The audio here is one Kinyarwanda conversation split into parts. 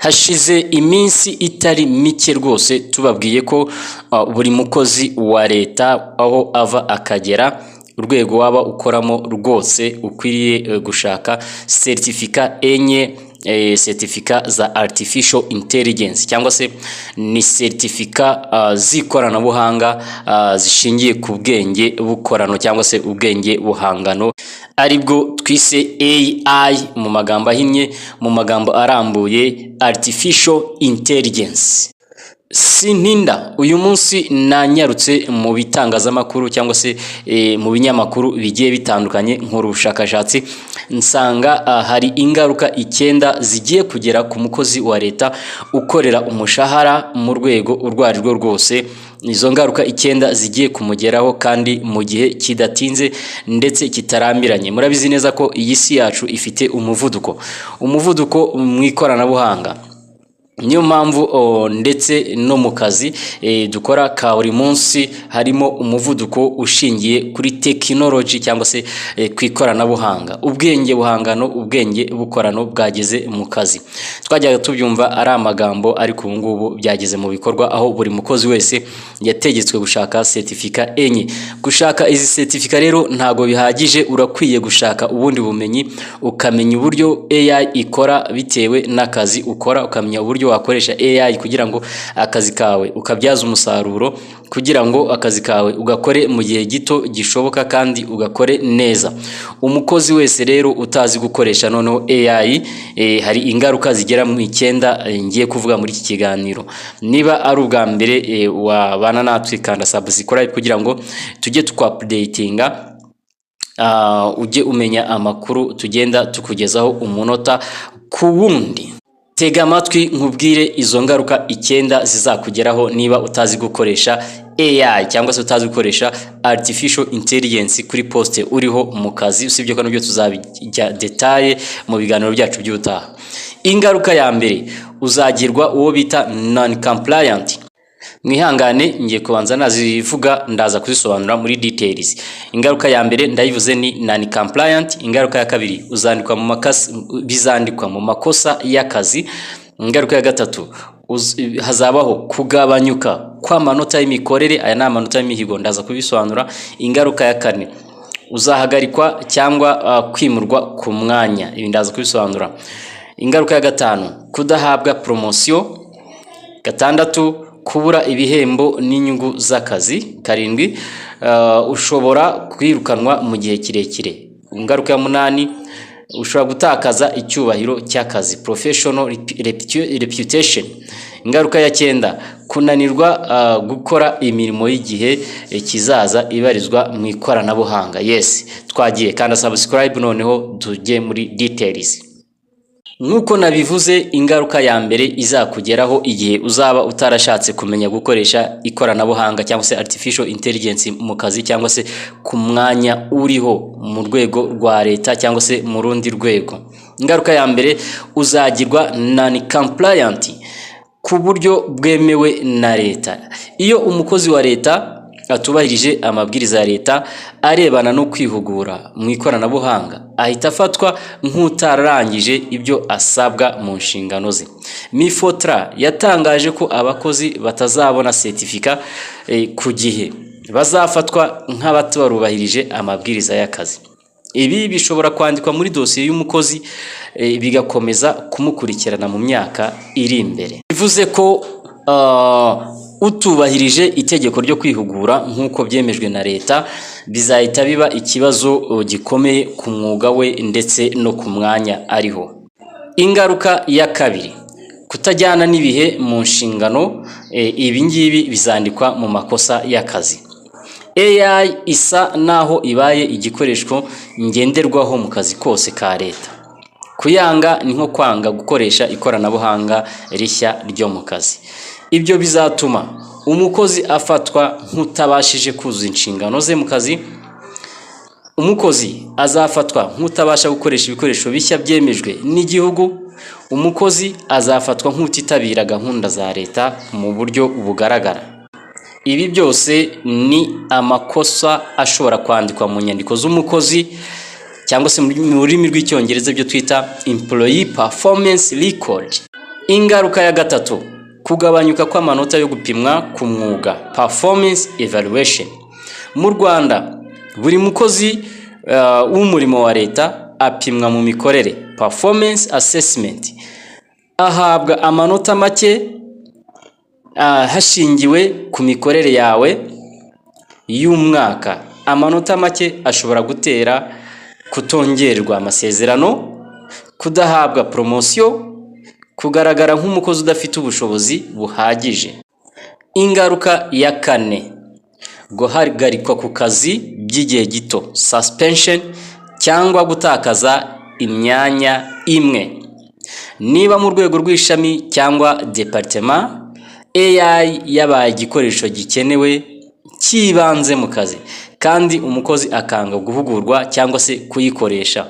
Hashize iminsi itari mike rwose tubabwiye ko buri mukozi wa leta aho ava akagera urwego waba ukoramo rwose ukwiriye gushaka certificat enye certificat za artificial intelligence cyangwa se ni certificat z'ikoranabuhanga zishingiye ku bwenge bukorano cyangwa se ubwenge buhangano aribwo twise AI mu magambo ahinnye, mu magambo arambuye artificial intelligence. Sintinda uyu munsi nanyarutse mu bitangazamakuru cyangwa se mu binyamakuru bigiye bitandukanye nkuru ubushakashatsi nsanga hari ingaruka 9 zigiye kugera ku mukozi wa leta ukorera umushahara mu rwego urwarirwo rwose. Izo ngaruka 9 zigiye kumugeraho kandi mu gihe kidatinze ndetse kitarambiranye. Murabizi neza ko iyi si yacu ifite umuvuduko mu ikoranabuhanga. Niyo mpamvu ndetse no mu kazi dukora ka buri munsi harimo umuvuduko ushingiye kuri technology cyangwa se ku ikoranabuhanga. Ubwenge buhangano, ubwenge bukorano bwageze mu kazi. Twajyaga tubyumva ari amagambo ariko ubu ngubu byageze mu bikorwa aho buri mukozi wese yategetswe gushaka certificat enye. Gushaka izi certificat rero ntago bihagije, urakwiye gushaka ubundi bumenyi ukamenya uburyo AI ikora bitewe n'akazi ukora, ukamenya uburyo wakoresha AI kugira ngo akazi kawe ukabyaza umusaruro, kugira ngo akazi kawe ugakore mu gihe gito gishoboka kandi ugakore neza. Umukozi wese rero utazi gukoresha noneho AI hari ingaruka zigera mu 9 ngiye kuvuga muri iki kiganiro. Niba ari ubwa mbere wabana natwe kanda subscribe kugira ngo tujye tukupdatinga ujye umenya amakuru tugenda tukugezaho umunota ku wundi. Tega amatwi nkubwire izo ngaruka 9 zizakugeraho niba utazi gukoresha AI cyangwa se utazi gukoresha artificial intelligence kuri poste uriho mu kazi. Usibye ko nabyo tuzabijya detail mu biganiro byacu by'utaha. Ingaruka ya mbere, uzagirwa uwo bita non compliant. Mwihangane ngiye kubanza nazivuga ndaza kuzisobanura muri details. Ingaruka ya mbere ndayivuze ni non compliant. Ingaruka ya kabiri, bizandikwa mu makosa y'akazi. Ingaruka ya gatatu, hazabaho kugabanyuka kw'amanota y'imikorere, aya ni amanota y'imihigo ndaza kubisobanura. Ingaruka ya kane, uzahagarikwa cyangwa kwimurwa ku mwanya, ibi ndaza kubisobanura. Ingaruka ya gatanu, kudahabwa promotion. Gatandatu, kubura ibihembo n'inyungu z'akazi. Karindwi, ushobora kwirukanwa mu gihe kirekire. Ingaruka ya 8, ushobora gutakaza icyubahiro cy'akazi, professional reputation. Ingaruka ya 9, kunanirwa gukora imirimo y'igihe kizaza ibarizwa mu ikoranabuhanga. Yes, twagiye kandi subscribe noneho tujye muri details. Nuko nabivuze, ingaruka ya mbere izakugeraho igihe uzaba utarashatse kumenya gukoresha ikoranabuhanga cyangwa se artificial intelligence mu kazi cyangwa se ku mwanya uriho mu rwego rwa leta cyangwa se mu rundi rwego. Ingaruka ya mbere, uzagirwa non compliant ku buryo bwemewe na leta. Iyo umukozi wa leta atubahirije amabwiriza ya leta arebana no kwihugura mu ikoranabuhanga, ahita afatwa nk'utararangije ibyo asabwa mu nshingano ze. Mifotra yatangaje ko abakozi batazabona certificat ku gihe bazafatwa nk'abatarubahirije amabwiriza y'akazi. Ibi bishobora kwandikwa muri dosiye y'umukozi bigakomeza kumukurikirana mu myaka iri imbere. Bivuze ko utubahirije itegeko ryo kwihugura nk'uko byemejwe na leta bizahita biba ikibazo gikomeye ku mwuga we ndetse no ku mwanya ariho. Ingaruka ya kabiri, kutajyana n'ibihe mu nshingano. Ibi ngibi bizandikwa mu makosa y'akazi. AI isa naho ibaye igikoresho ngenderwaho mu kazi kose ka leta. Kuyanga ni nko kwanga gukoresha ikoranabuhanga rishya ryo mu kazi. Ibyo bizatuma umukozi afatwa nk'utabashije kuzuza inshingano ze mu kazi. Umukozi azafatwa nk'utabasha gukoresha ibikoresho bishya byemejwe n'igihugu. Umukozi azafatwa nk'utitabira gahunda za leta mu buryo bugaragara. Ibi byose ni amakosa ashobora kwandikwa mu nyandiko z'umukozi cyangwa se mu rurimi rw'icyongereza byo twita employee performance record. Ingaruka ya gatatu, kugabanyuka kw'amanota yo gupimwa ku mwuga, performance evaluation. Mu Rwanda buri mukozi w'umurimo wa leta apimwa mu mikorere, performance assessment. Ahabwa amanota make hashingiwe ku mikorere yawe y'umwaka. Amanota make ashobora gutera kutongerwa amasezerano, kudahabwa promotion, kugaragara nk'umukozi udafite ubushobozi buhagije. Ingaruka ya kane, guhagarikwa ku kazi by'igihe gito, suspension, cyangwa gutakaza imyanya imwe. Niba mu rwego rw'ishami cyangwa departement AI yabaye igikoresho gikenewe kibanze mu kazi kandi umukozi akanga guhugurwa cyangwa se kuyikoresha,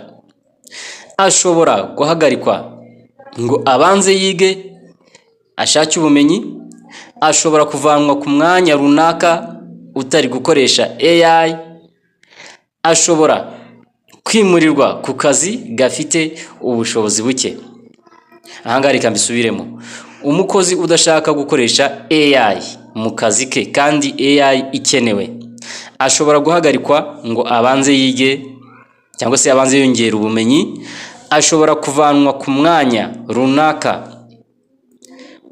ashobora guhagarikwa ngo abanze yige, ashake ubumenyi, ashobora kuvanwa ku mwanya runaka utari gukoresha AI, ashobora kwimurirwa ku kazi gafite ubushobozi buke. Ahangaha reka mbisubiremo, umukozi udashaka gukoresha AI mu kazi ke kandi AI ikenewe, ashobora guhagarikwa ngo abanze yige cyangwa se abanze yongera ubumenyi, ashobora kuvanwa ku mwanya runaka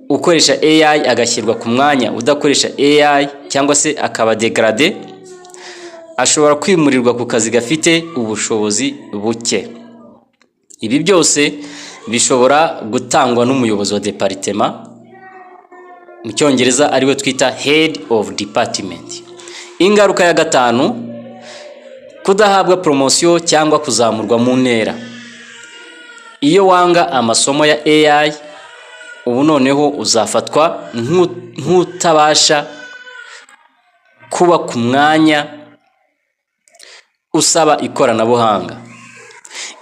ukoresha AI agashyirwa ku mwanya udakoresha AI cyangwa se akaba degradé, ashobora kwimurirwa ku kazi gafite ubushobozi buke. Ibi byose bishobora gutangwa n'umuyobozi wa departement, mu Cyongereza ariwe twita head of department. Ingaruka ya gatanu, kudahabwa promotion cyangwa kuzamurwa mu ntera. Iyo wanga amasomo ya AI, ubu noneho uzafatwa nk'utabasha kuba ku mwanya usaba ikoranabuhanga.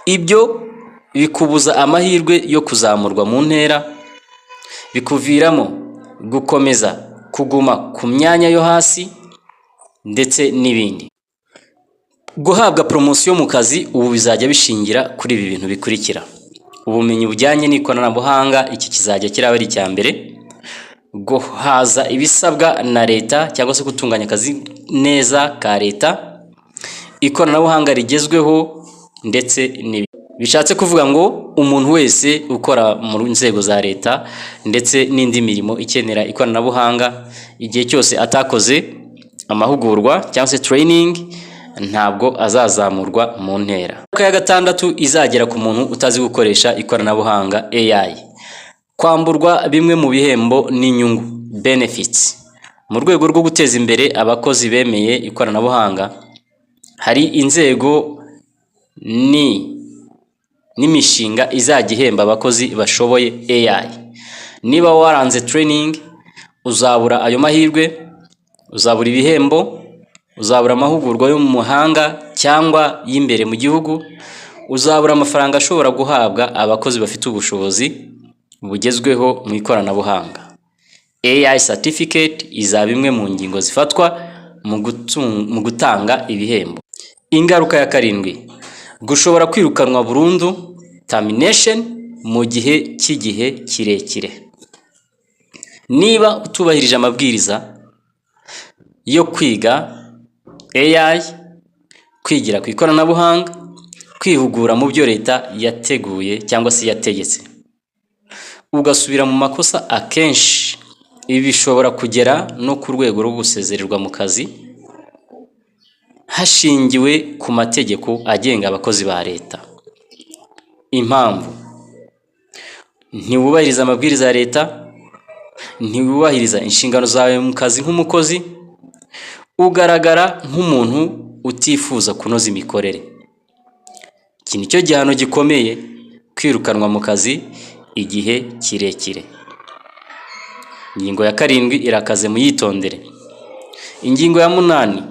Ibyo bikubuza amahirwe yo kuzamurwa mu ntera, bikuviramo gukomeza kuguma ku myanya yo hasi ndetse n'ibindi. Guhabwa promotion mu kazi ubu bizajya bishingira kuri ibi bintu bikurikira: ubumenyi bujyanye n'ikoranabuhanga, iki kizajya kiraba ari icya mbere; guhaza ibisabwa na leta cyangwa se gutunganya akazi neza ka leta, ikoranabuhanga rigezweho ndetse n'ibindi. Bishatse kuvuga ngo umuntu wese ukora mu nzego za leta ndetse n'indi mirimo ikenera ikoranabuhanga, igihe cyose atakoze amahugurwa cyangwa se training, ntabwo azazamurwa mu ntera. Ingaruka ya gatandatu izagera ku muntu utazi gukoresha ikoranabuhanga AI, kwamburwa bimwe mu bihembo n'inyungu, benefits. Mu rwego rwo guteza imbere abakozi bemeye ikoranabuhanga, hari inzego n'imishinga izajya ihemba abakozi bashoboye AI. Niba waranze training, uzabura ayo mahirwe, uzabura ibihembo, uzabura amahugurwa yo mu mahanga cyangwa y'imbere mu gihugu, uzabura amafaranga ashobora guhabwa abakozi bafite ubushobozi bugezweho mu ikoranabuhanga. AI certificate izaba imwe mu ngingo zifatwa mu gutanga ibihembo. Ingaruka ya karindwi, gushobora kwirukanwa burundu, termination, mu gihe cy'igihe kirekire. Niba utubahirije amabwiriza yo kwiga AI, kwigira ku ikoranabuhanga, kwihugura mu byo leta yateguye cyangwa se yategetse, ugasubira mu makosa, akenshi ibi bishobora kugera no ku rwego rwo gusezererwa mu kazi hashingiwe ku mategeko agenga abakozi ba leta. Impamvu: ntiwubahiriza amabwiriza ya leta, ntiwubahiriza inshingano zawe mu kazi nk'umukozi, ugaragara nk'umuntu utifuza kunoza imikorere. Iki ni cyo gihano gikomeye, kwirukanwa mu kazi igihe kirekire. Ingingo ya karindwi irakaze, muyitondere. Ingingo ya munani,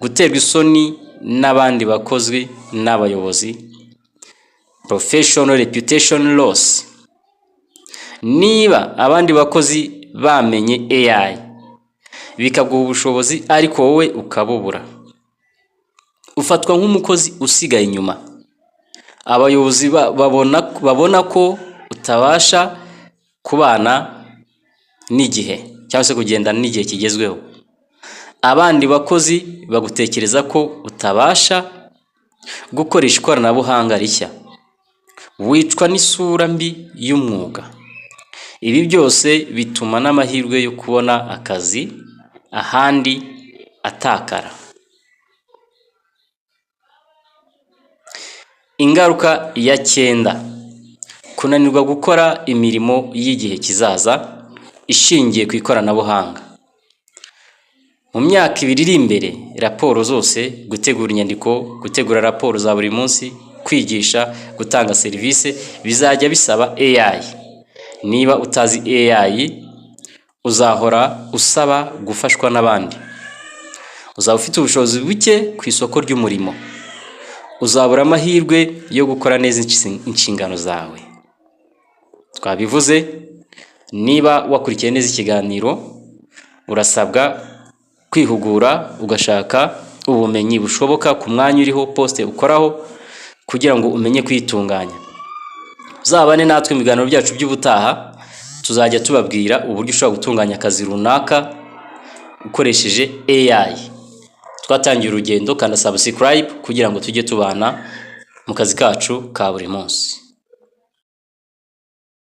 guterwa isoni n'abandi bakozwe n'abayobozi, professional reputation loss. Niba abandi bakozi bamenye AI bikaguha ubushobozi ariko wowe ukabubura, ufatwa nk'umukozi usigaye inyuma. Abayobozi babona ko utabasha kubana n'igihe cyangwa se kugendana n'igihe kigezweho. Abandi bakozi bagutekereza ko utabasha gukoresha ikoranabuhanga rishya, wicwa n'isura mbi y'umwuga. Ibi byose bituma n'amahirwe yo kubona akazi ahandi atakara. Ingaruka ya 9: kunanirwa gukora imirimo y'igihe kizaza ishingiye ku ikoranabuhanga. Mu myaka 2 iri imbere, raporo zose, gutegura inyandiko, gutegura raporo za buri munsi, kwigisha, gutanga serivisi bizajya bisaba AI. Niba utazi AI, uzahora usaba gufashwa n'abandi. Uzaba ufite ubushobozi buke ku isoko ry'umurimo. Uzabura amahirwe yo gukora neza inshingano zawe. Twabivuze, niba wakurikiye neza ikiganiro, urasabwa kwihugura ugashaka ubumenyi bushoboka ku mwanya uriho, poste ukoraho, kugira ngo umenye kwitunganya. Uzabane natwe mu biganiro byacu by'ubutaha, tuzajya tubabwira uburyo ushobora gutunganya akazi runaka ukoresheje AI. Twatangiye urugendo, kandi subscribe kugira ngo tujye tubana mu kazi kacu ka buri munsi.